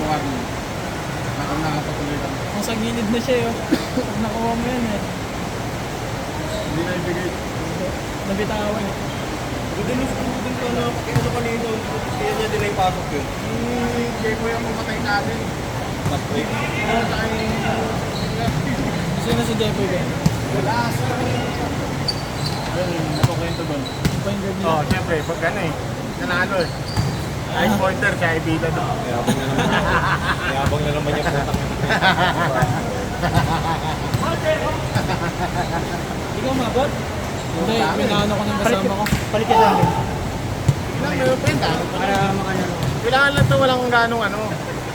warning. Nakapatuloy lang. Kung sa gilid na siya yun. Pag nakuha mo yan eh. Hindi na ibigay. Nabitawan eh. Dudulos ko din ko na ano kanino. Kaya niya din na ipasok yun. Hindi ko yung mamatay natin. Tapos Sino si Jeffoy ba? Wala. Ayun, nakukwento doon. Point guard niya. Oo, siyempre, pag ano eh. Nanalo eh. Ice pointer sa Ibida doon. Yabang na naman yung putang. Ikaw mabot? Hindi, pinaano ko ng kasama ko. Palit ka sa akin. Ilang may penta? Para makanya. Kailangan lang ito walang ganong ano.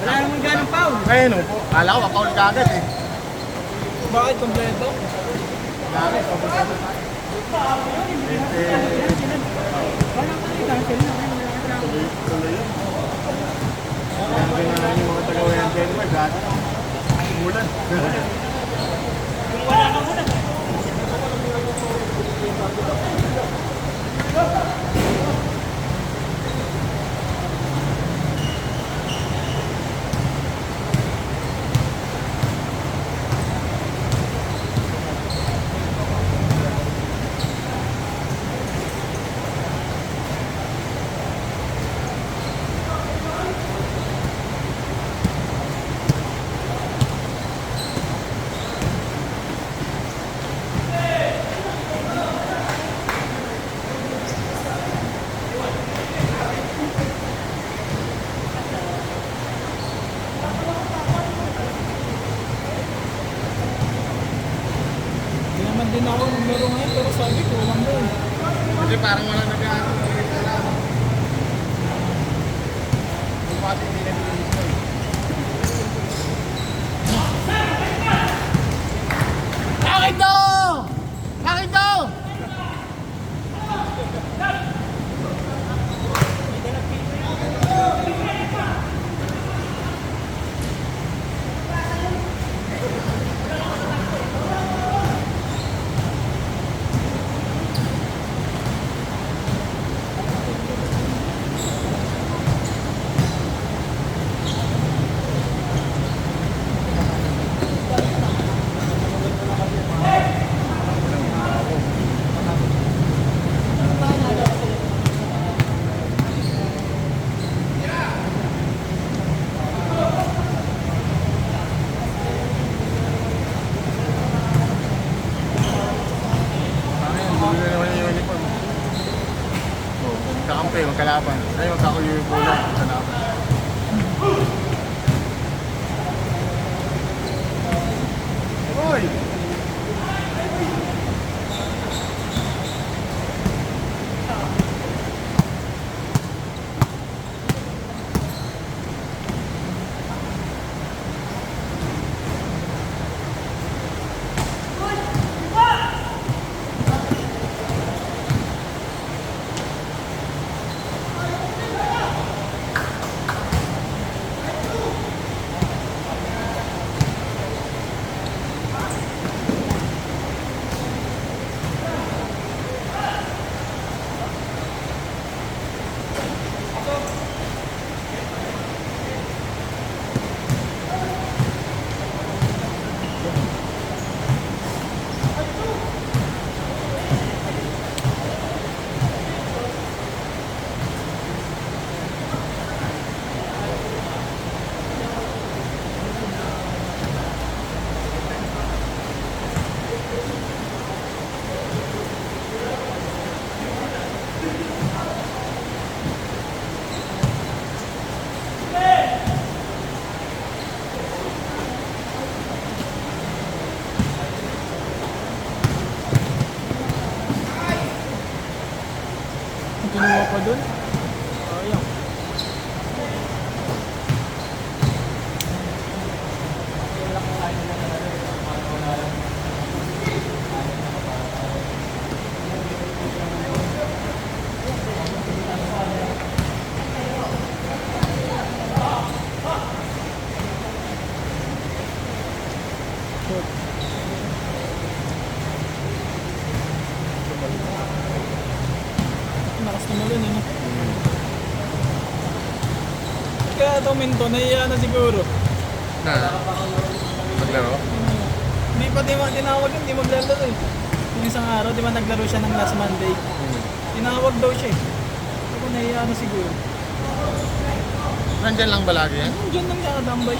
Wala naman ganang foul. Ayun o po. Kala ko makaul ka agad eh. Bakit kompleto? Dami, sobrang tuloy yun. Grabe nga yung mga taga-wayan Denmark. Dati. Mulan. Hindi naman din ako naglaro ngayon pero sabi ko lang doon. Kasi parang wala nag-ano. Yung pati hindi nag-iis ko eh. Bakit to? Bakit to? uminto, nahiya na siguro. Na? Maglaro? Hindi pa tinawag yun, hindi maglaro eh. Yung isang araw, di ba naglaro siya ng last Monday? Tinawag daw siya eh. Ako nahiya na siguro. Nandyan lang ba lagi yan? Diyan lang nakadambay.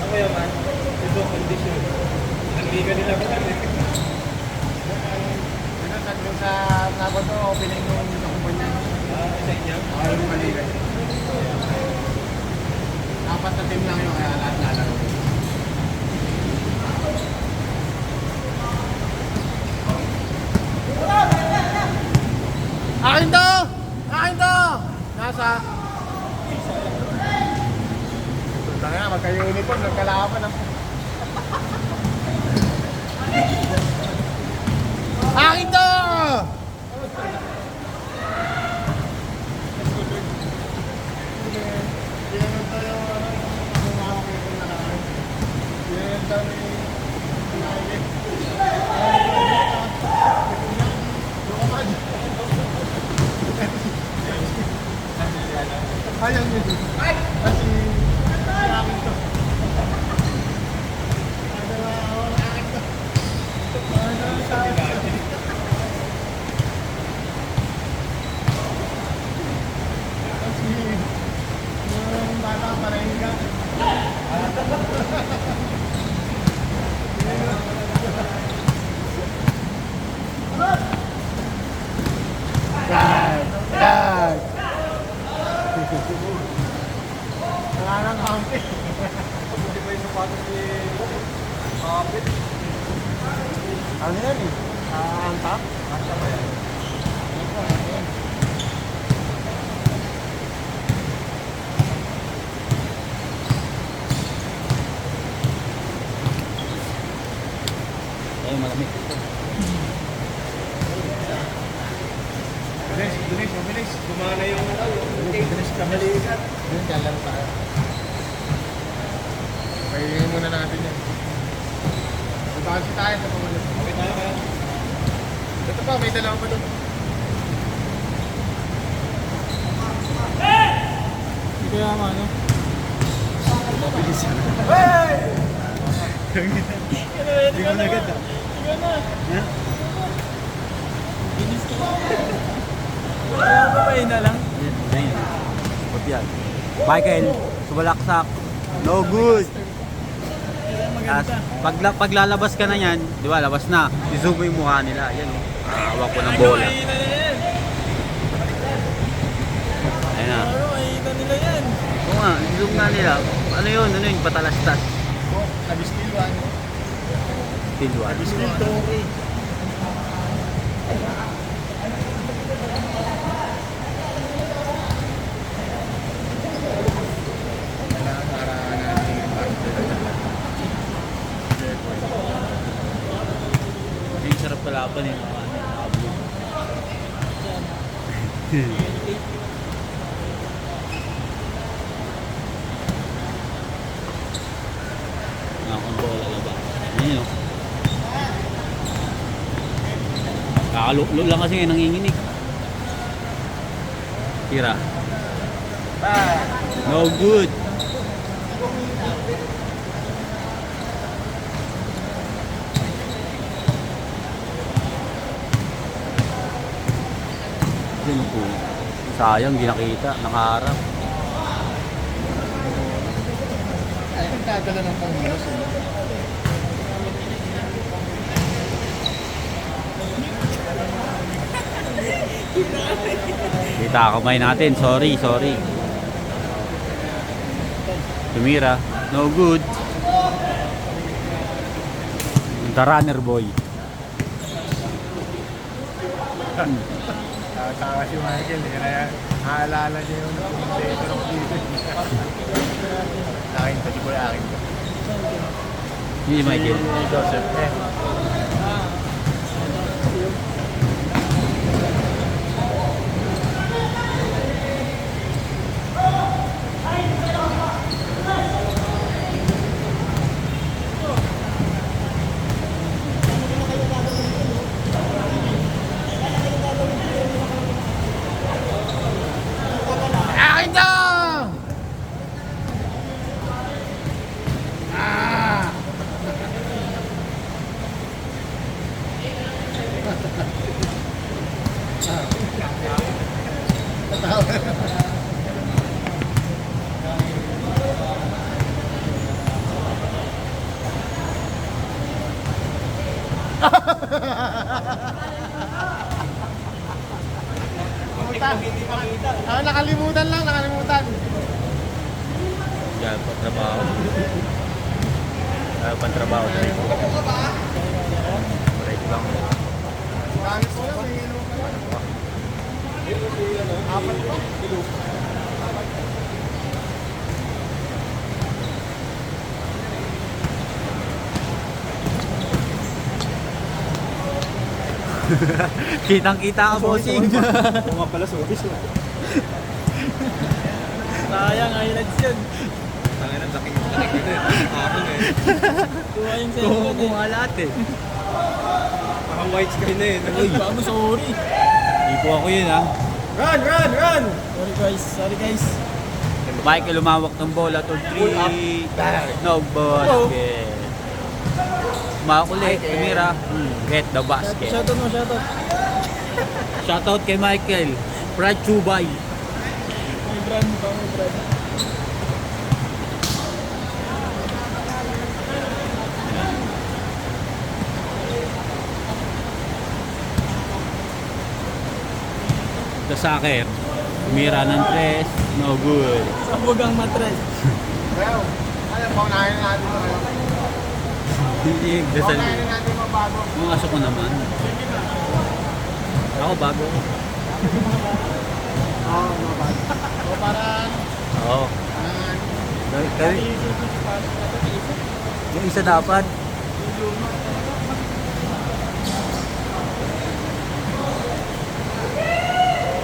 Ako yung man, ito condition. Ang liga nila ba kami? Yung sa Sabado, opening nung kumpanya. Sa inyo? Ayaw yung maligas. Apat na team lang yun, kaya lahat lalaro. Akin to! Akin to! Nasa? Punta nga, magka-uniform, nagkalaban ang... Akin to! Ayang yun. Kasi akin to. Yung bata pa rin ka. Gag! Gag! Wala nang kampi. Hindi ba yung sapatos ni Kapit? Ano yan eh? Antap? Asa ba yan? Ay, malamig. Bilis, bilis, bilis. Gumana yung Bilis ka, bilis. Yun, kalan pa. Pahingin muna natin yan. Magkakasi tayo sa pamalit. Okay tayo kaya? Ito pa, may dalawa pa doon. Hindi kaya ano. Mabilis yan. Hey! Hindi ko na agad, ah. Hindi ka na. Yan. Bilis ka. Kaya pa pa na lang. Yan. Huwag yan. Michael, sumalaksak. No good. Tapos, paglalabas ka na yan, di ba, labas na. I-zoom mo yung mukha nila. Yan, oh. Hawak ko ng bola. Mahina na yan. Ayun na. Mahina nila yan. Oo nga, i-zoom nga nila. Ano yun, patalastas. Nabiskilwan. Tilwan. Nabiskil to. Kailangan para natin yung Yung sarap kalaban eh. Nakakontrola na ba? Ayun o. Kakaluklog lang kasi nanginginig. Tira. No good. Yun po. Sayang, di nakita. Nakaharap. Ay, nagdadala ng panghinos. Kita kamay natin. Sorry. Tumira. No good. The runner boy. Tawa si Michael, kaya naalala niya yung commentator ko dito. Akin to, di ko akin to. Hindi si Michael. Si Joseph. Akin to! Nakalimutan lang, nakalimutan. Yan, patrabaho. Pantrabaho na rin. Break lang. Dami ko lang, may inom ka lang. Apat pa. Kitang-kita ka, bossing. Oo nga pala, sorry. Sayang, highlights yun. Tangin na, laki ko na. Akin eh. Kuha yung Kuha cellphone ko nga lahat eh. Parang white sky na eh. Ay, bago, sorry. Hindi po ako yun ha. Run, run, run! Sorry guys, sorry guys. Michael lumawak ng bola to 3. No basket. Makulit, tumira. Get the basket. Shoutout mo, shoutout. Shoutout kay Michael. Brad Chubay. May brand pa, may brand. The soccer. Tumira ng 3. No good. Sabog ang matres. Well, ano, paunahin na natin ito. Hindi, dasal. Paunahin na natin mabago. Yung aso ko naman. Ako bago. Oo, mabago. O para, Oo. Yung isa dapat.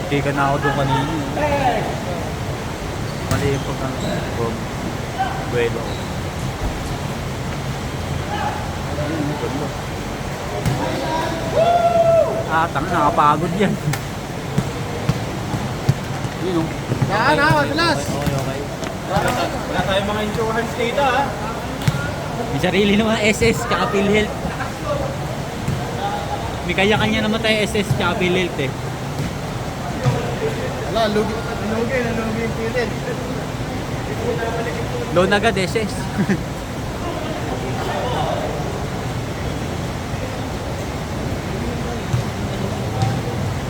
Hindi ka na ako doon kanina. Mali yung pagkakang buwelo. Tanga, nakapagod yan. Yun o. yan ha, madalas. Okay. Wala tayong mga insurance dito ha. May sarili naman SS tsaka PhilHealth. May kanya-kanya naman tayo SS tsaka PhilHealth eh. Wala, lugi yung pilit. Loan agad SS.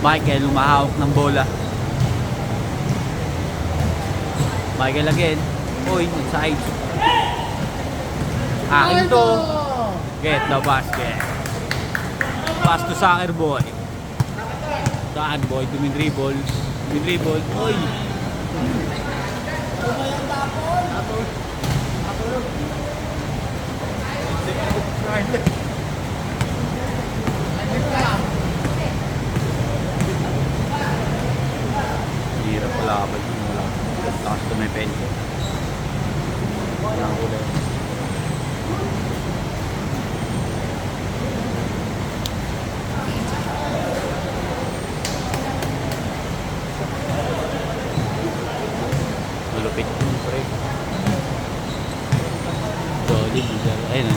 Michael lumahawak ng bola. Michael again. Oy, inside. Akin to. Get the basket. Pass to soccer boy. Saan boy? Dumidribble. Dumidribble. Oy. Hirap pala kapag wala. Takas to may pen. Walang kulay. Malupit yung pre. Solid. Ayun na.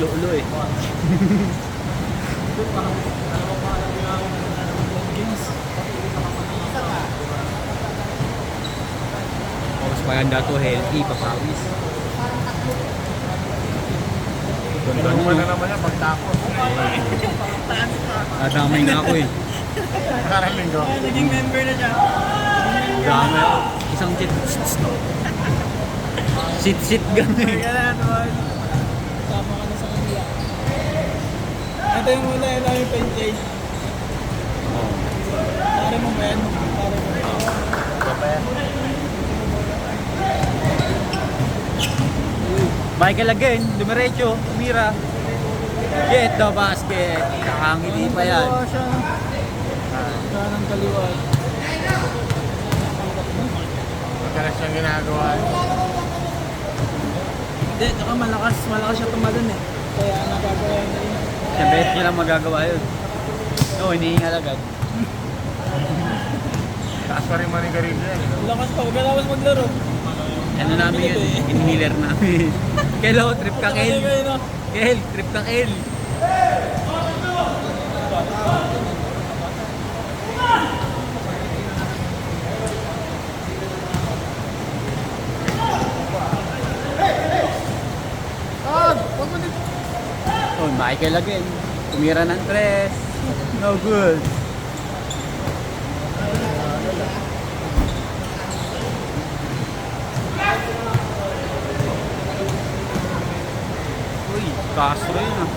naglolo eh. Games. Oh, mas maganda to, healthy, papawis. Ganda Kinuha na nyo. naman yan pagtapos. Nadamay na ako eh. Karang linggo. Naging member na siya. Dami ako. Isang chit. Sit ganun. Kaya naman. Tama ka na sa kanila. Ito yung una yun lang yung pancake. Oh. Pare mo ba yan? Pare mo. Michael again, dumiretso, tumira. Get the basket. Nakangiti pa yan. Kaliwa siya. Kanang kaliwa. Madalas siyang ginagawa. Hindi, saka malakas siya tumalon eh. Kaya nagagawa niya yun. Sa bet niya lang magagawa yun. No, hinihingal agad. Taas pa rin manigarilyo yan. Lakas pa, huwag ka naman maglaro. Ano namin yun? Inhaler namin. Kelo, trip ka Kel. Kayo, no? Kel, trip ka Kel. Oh, Michael again. Tumira ng tres. No good. Uy, Castro yun ah.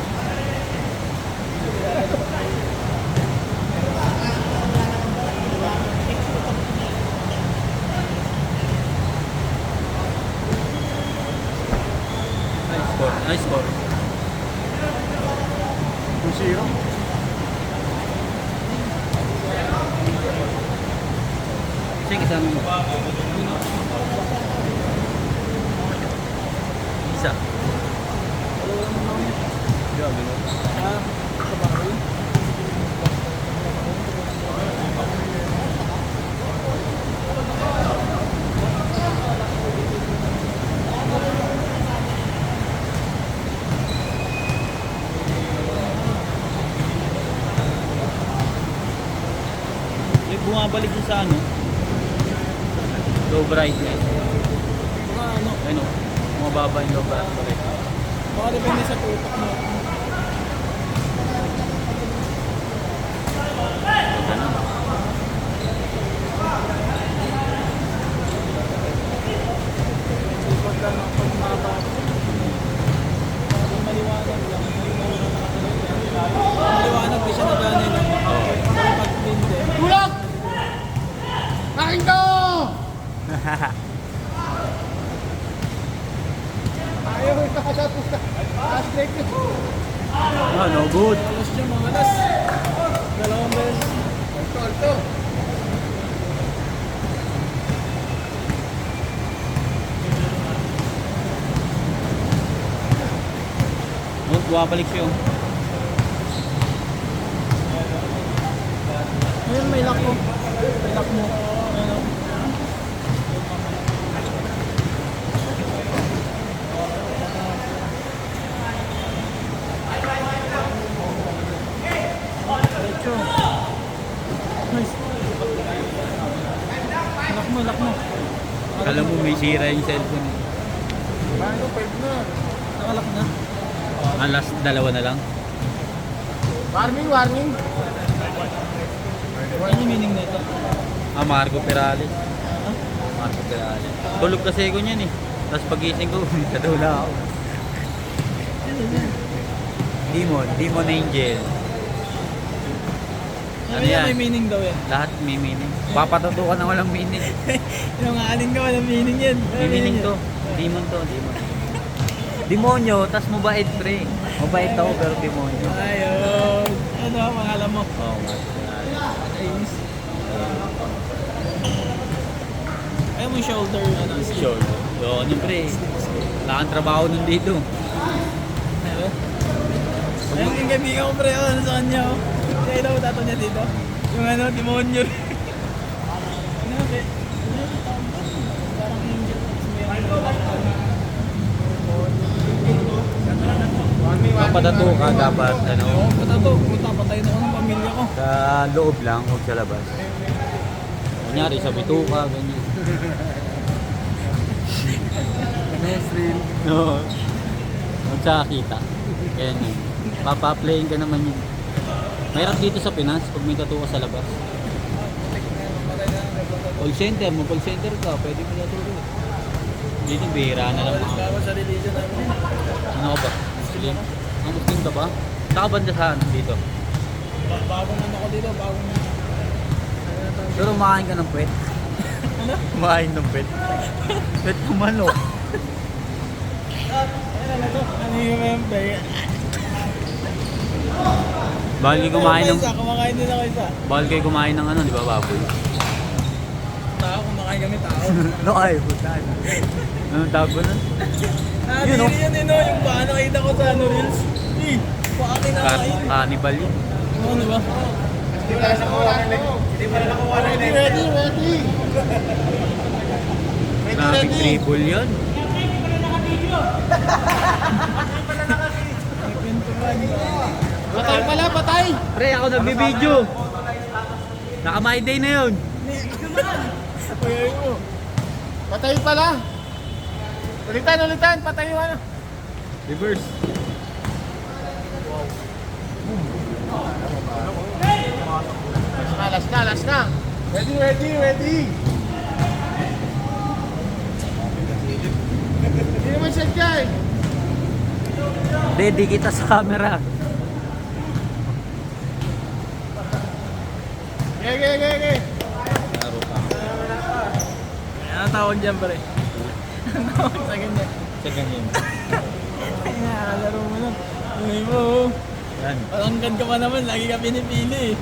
Nice score, nice score. 2-0. Sige, kasama mo. Isa. Grabe no? Ah, sa bahay. May bumabalik din sa ano? Low brightness. Baka ano, Ano? Bumababa yung low brightness. baka depende sa tutok mo. Ganun. Pag ano, pag maba. Pag maliwanag lang. Maliwanag, di siya nagana yun. Pag hindi. Tulog! Akin to! Ayaw ito ka sa pusta. Last break nyo. Oh, no good. Alas siya, mga alas. Dalawang beses. Alto. Oh, bumabalik siya yung. Ngayon may lock mo. May lock mo. Ano? Diretso. Nice. Lock mo, lock mo. Alam mo, may sira yung cellphone. Paano? 5 na. Nakalock na. Ang last dalawa na lang. Warning, warning. Ano yung meaning nito? Ah, Marco Perales. Marco Perales. Tulog kasi ko niyan eh. Tapos pagising ko, kadula ako. Demon Angel. Ano Ano yan? yan? May meaning daw yan. Lahat may meaning. Papatutukan na walang meaning. Yung alin ka, walang meaning yan. May meaning to. Demon to, demon. Demonyo, tas mabait pre. Mabait ako pero demonyo. Ayun. Ano ang pangalan mo? Oo, Marco Perales. Ayos. Ayaw mo yung shoulder, ano? Sure. So, ano pre? Wala kang trabaho nun dito. Meron? Ayun yung kaibigan ko pre, ano sa kanya oh. Kaya daw tato niya dito. Yung ano, demonyo. Ano ba? Parang angel. Tapos may ano. Kapadato ka dapat, ano, Oo, patato. Puta, patay na ako ng pamilya ko. sa loob lang, huwag sa labas. Kunyari, sa bituka, ganyan. No. Huwag sa kita. Ganyan yun. Papaplayin ka naman yun. Mahirap dito sa Pinas pag may tattoo ka sa labas. Call center, mag-call center ka, pwede mo naturo. Dito, bihira na lang mga. Bago sa religion namin. Ano ka ba? Muslim? Ah, Muslim ka ba? Saka banda saan dito? Bagong ano ko dito, bagong... Pero kumakain ka ng pwet. Ano? Kumakain ng pwet. Pwet kumanok. Ano yung member? Bawal kayo kumain ng... Kumakain din ako isa. Bawal kayo kumain ng ano, di ba, baboy? Tao, kumakain kami tao. No, ay, putan. Anong tawag ba nun? Yun o. Yun yun o, yung baka nakita ko sa ano reels. Eh, baka kinakain. Cannibal yun. Oo, di ba? Hindi pala nakuha na yun. Ready. Traffic triple yun. Patay pala, patay. Pre, ako nagbibideo. Naka-my day na yun. Kuya mo. Patay pala. Ulitan, patay yung ano. Reverse. Last na. Ready. Hindi naman siya dyan. Ready kita sa camera. Okay. Laro ka. Ano tawag dyan, pre? Ano tawag sa ganyan? Sa ganyan. Ay, nakakalaro mo nun. Uy mo, oh. Yan. Palanggan ka pa naman, lagi ka pinipili.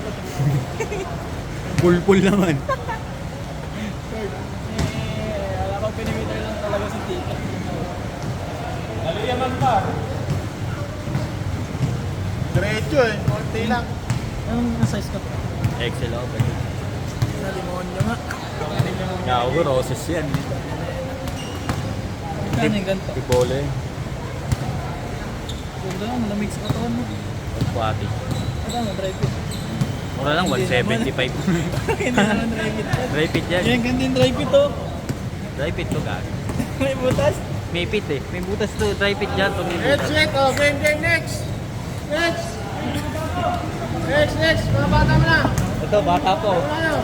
Pulpul naman. Alam ko pinimiter lang talaga si Tita. Aliyaman pa. Diretso eh. Konti lang. Anong size ka pa? Excel ako. pwede. Na demonyo nga. Yago, roses yan. Kano yung ganito? Tipole. Ganda nga, malamig sa katawan mo. Pagpati. Ito mo, dry fit. Mura lang, 175. Hindi naman dry fit. Dry fit yan. Yan, ganda yung dry fit oh. Dry fit to, gag. May butas. May fit eh. May butas to. Dry fit dyan. Pag may butas. Game, next. Next. Mga bata mo na. Ito, bata po. Ano?